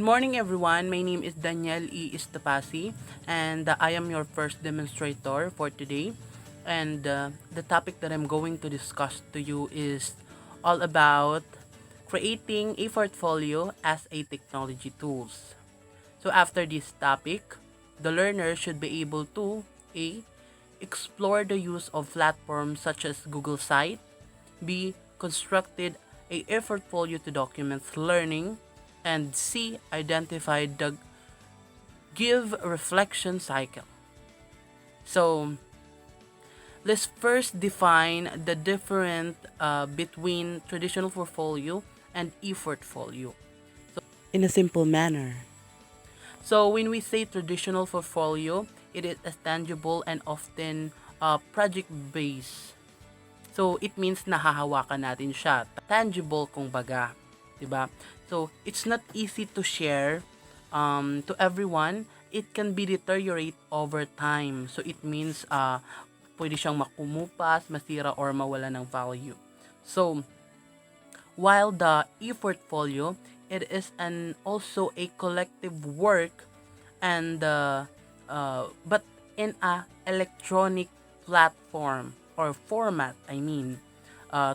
morning everyone, my name is Daniel E. Istapasi and I am your first demonstrator for today. And the topic that I'm going to discuss to you is all about creating a portfolio as a technology tools. So after this topic, the learner should be able to A. Explore the use of platforms such as Google Site. B. Constructed a portfolio to document learning. And C. Identify the give reflection cycle. So let's first define the difference between traditional portfolio and e-portfolio. So in a simple manner. So when we say traditional portfolio, it is a tangible and often project-based. So it means nahahawakan natin siya. Tangible kung baga. 'Di ba? So it's not easy to share to everyone. It can be deteriorate over time. So it means pwede siyang makumupas, masira or mawala ng value. So while the e-portfolio, it is an also a collective work and but in a electronic platform or format,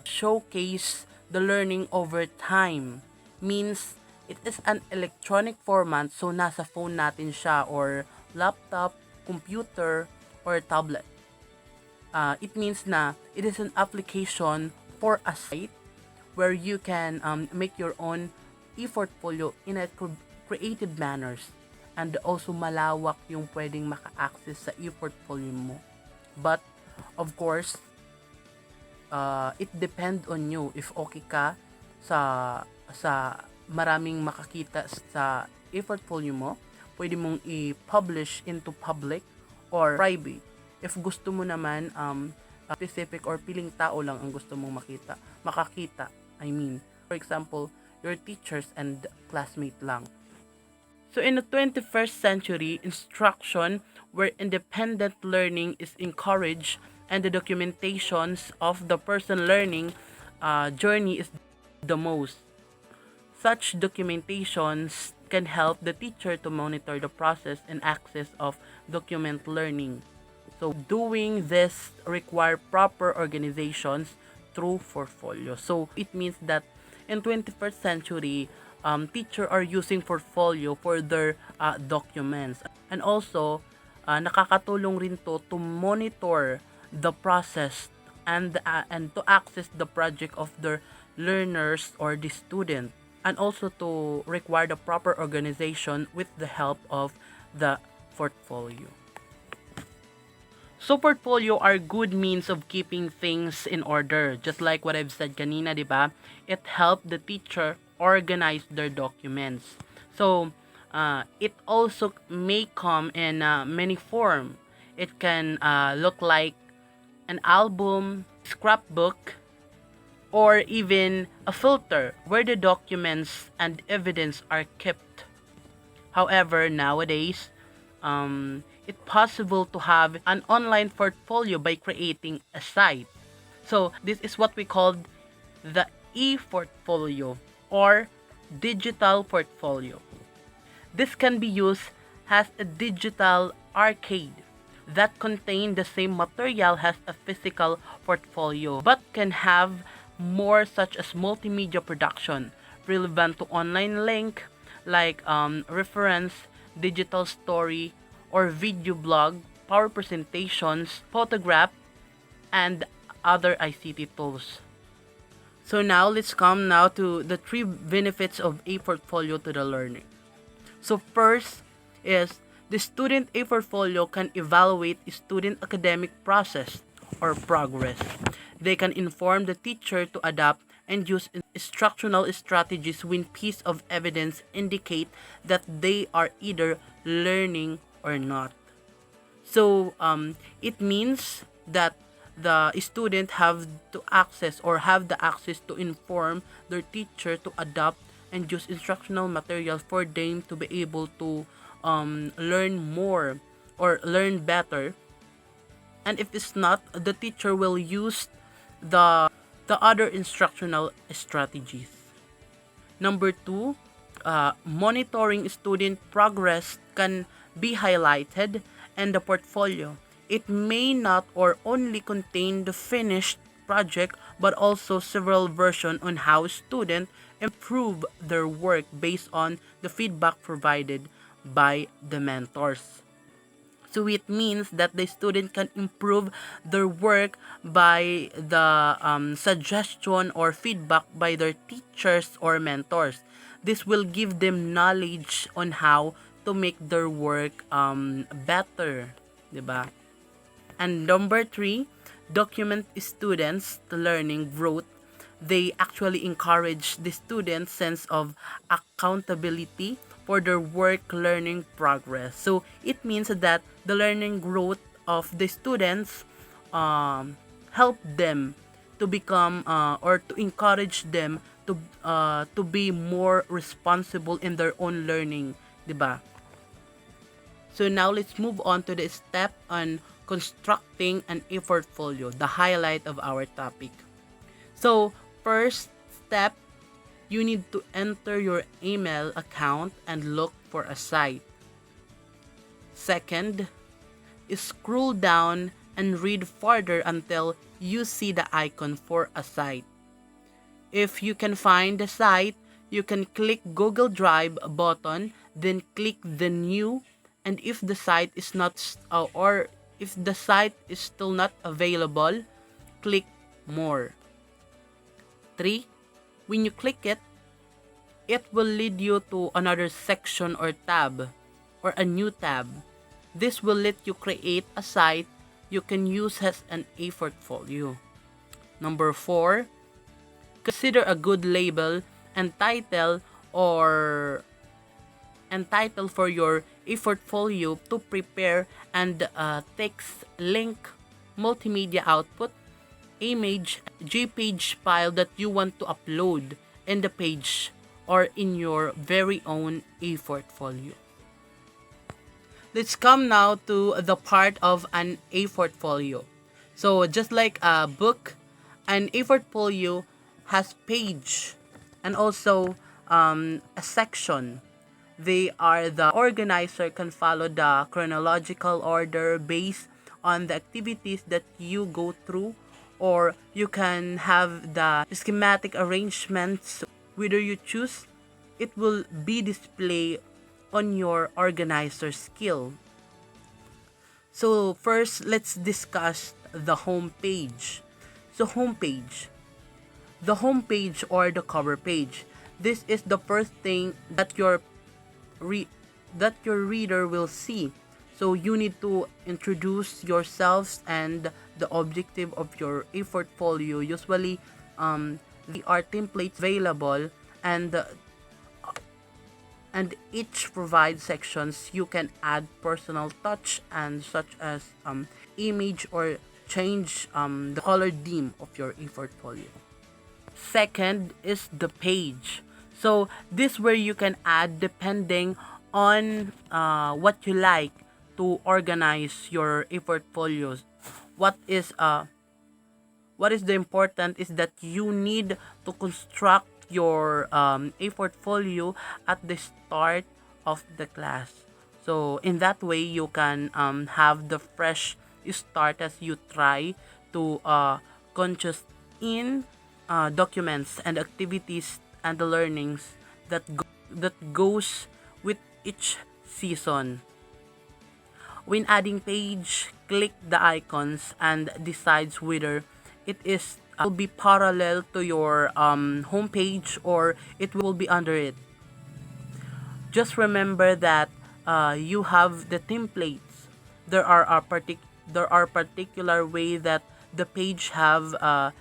showcase the learning over time means it is an electronic format, so nasa phone natin siya or laptop, computer or tablet. It means na it is an application for a site where you can make your own e-portfolio in a creative manners, and also malawak yung pwedeng maka-access sa e-portfolio mo. But of course, it depend on you if okay ka sa maraming makakita sa e-portfolio mo. Pwede mong i-publish into public or private. If gusto mo naman specific or piling tao lang ang gusto mong makakita. For example, your teachers and classmate lang. So in the 21st century, instruction where independent learning is encouraged and the documentations of the person learning journey is the most. Such documentations can help the teacher to monitor the process and access of document learning. So doing this require proper organizations through portfolio. So it means that in 21st century, teacher are using portfolio for their documents. And also, nakakatulong rin to monitor the process and to access the project of their learners or the student, and also to require the proper organization with the help of the portfolio. So portfolio are good means of keeping things in order. Just like what I've said kanina, di ba? It helped the teacher organize their documents. So it also may come in many form. It can look like an album, scrapbook, or even a filter where the documents and evidence are kept. However, nowadays, it's possible to have an online portfolio by creating a site. So this is what we call the e-portfolio or digital portfolio. This can be used as a digital archive that contain the same material as a physical portfolio but can have more such as multimedia production relevant to online link like reference, digital story, or video blog, power presentations, photograph, and other ICT tools. So now let's come now to the 3 benefits of a portfolio to the learner. So first is the student a portfolio can evaluate student academic process or progress. They can inform the teacher to adapt and use instructional strategies when piece of evidence indicate that they are either learning or not. So it means that the student have to access or have the access to inform their teacher to adapt and use instructional materials for them to be able to learn more or learn better. And if it's not, the teacher will use the other instructional strategies. Number 2, monitoring student progress can be highlighted in the portfolio. It may not or only contain the finished project but also several versions on how students improve their work based on the feedback provided by the mentors. So it means that the student can improve their work by the suggestion or feedback by their teachers or mentors. This will give them knowledge on how to make their work better, 'di ba? And number three, document students' learning growth. They actually encourage the students' sense of accountability for their work learning progress. So it means that the learning growth of the students help them to become or to encourage them to be more responsible in their own learning, 'di ba? So now let's move on to the step on constructing an e-portfolio, the highlight of our topic. So first step, you need to enter your email account and look for a site. Second, scroll down and read further until you see the icon for a site. If you can find the site, you can click Google Drive button, then click the new, and if the site is not or if the site is still not available, click more. 3. When you click it, it will lead you to another section or tab or a new tab. This will let you create a site you can use as an e-portfolio. Number 4, consider a good label and title for your e-portfolio to prepare and text link, multimedia output, image, JPEG file that you want to upload in the page or in your very own e-portfolio. Let's come now to the part of an e-portfolio. So just like a book, an e-portfolio has page and also a section. They are the organizer can follow the chronological order based on the activities that you go through, or you can have the schematic arrangements. Whether you choose, it will be displayed on your organizer skill. So first, let's discuss the home page. So the home page or the cover page. This is the first thing that your reader will see. So you need to introduce yourselves and the objective of your e-portfolio. Usually, there are templates available, and each provides sections you can add personal touch and such as image or change the color theme of your e-portfolio. Second is the page. So this where you can add depending on what you like to organize your e-portfolios. What is the important is that you need to construct your e-portfolio at the start of the class. So in that way, you can have the fresh start as you try to conscious in documents and activities and the learnings that goes with each season. When adding page, click the icons and decides whether it will be parallel to your home page or it will be under it. Just remember that you have the templates. There are particular way that the page have to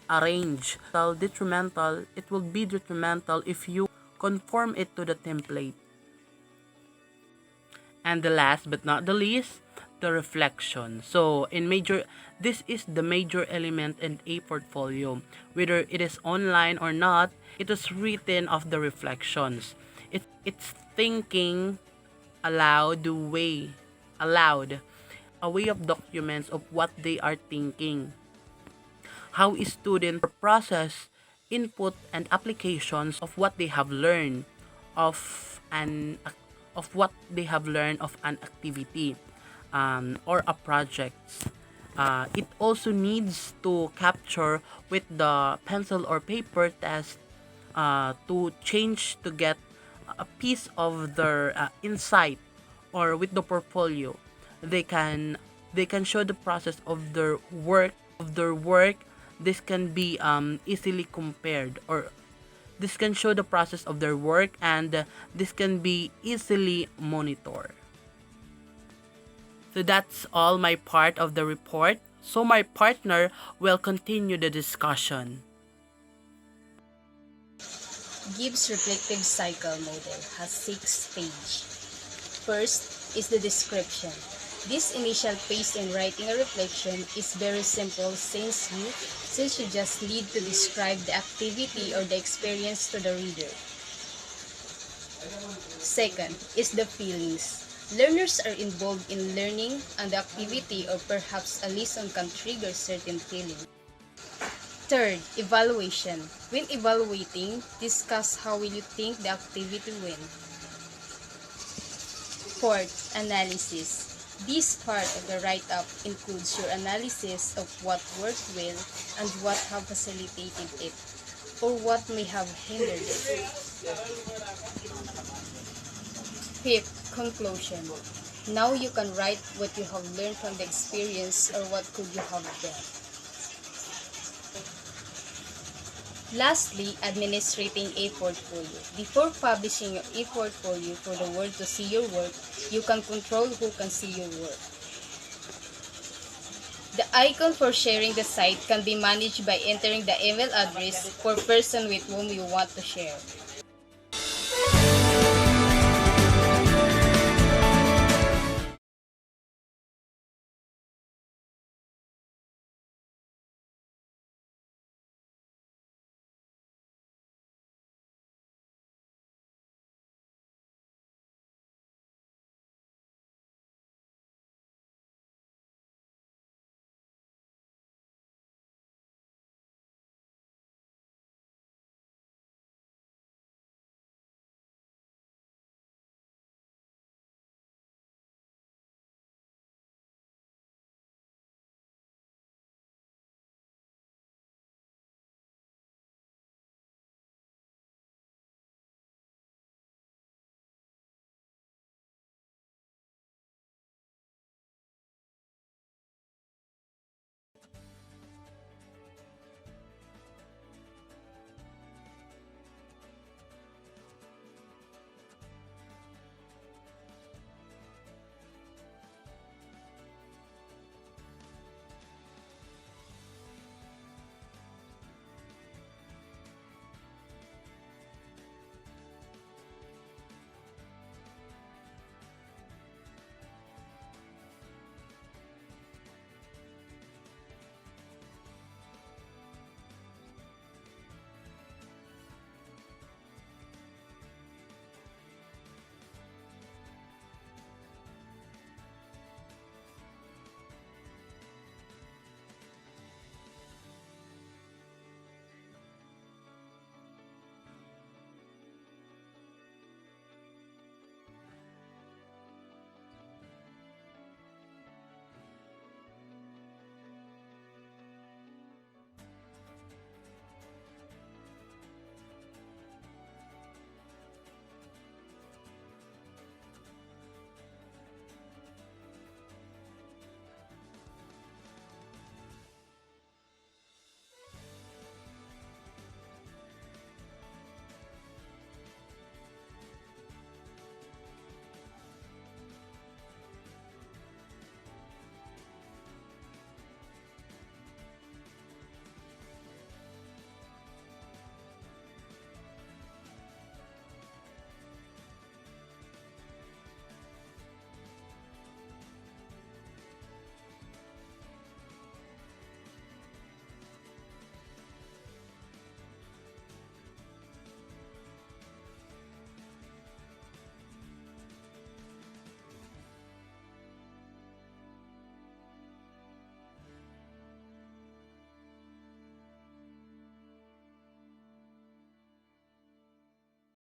arrange. So detrimental, it will be detrimental if you conform it to the template. And the last but not the least, the reflection. So this is the major element in a portfolio. Whether it is online or not, it is written of the reflections. It's thinking aloud, a way of documents of what they are thinking, how a student process input and applications of what they have learned an of what they have learned of an activity or a project. It also needs to capture with the pencil or paper test to change to get a piece of their insight, or with the portfolio they can show the process of their work. This can be easily compared, or this can show the process of their work, and this can be easily monitored. So that's all my part of the report. So my partner will continue the discussion. Gibbs reflective cycle model has 6 pages. First is the description. This initial phase in writing a reflection is very simple since you just need to describe the activity or the experience to the reader. Second is the feelings. Learners are involved in learning, and the activity or perhaps a lesson can trigger certain feelings. Third, evaluation. When evaluating, discuss how will you think the activity went. Fourth, analysis. This part of the write-up includes your analysis of what worked well and what have facilitated it, or what may have hindered it. Fifth, conclusion. Now you can write what you have learned from the experience or what could you have done. Lastly, administrating a portfolio. Before publishing your e-portfolio for the world to see your work, you can control who can see your work. The icon for sharing the site can be managed by entering the email address for person with whom you want to share.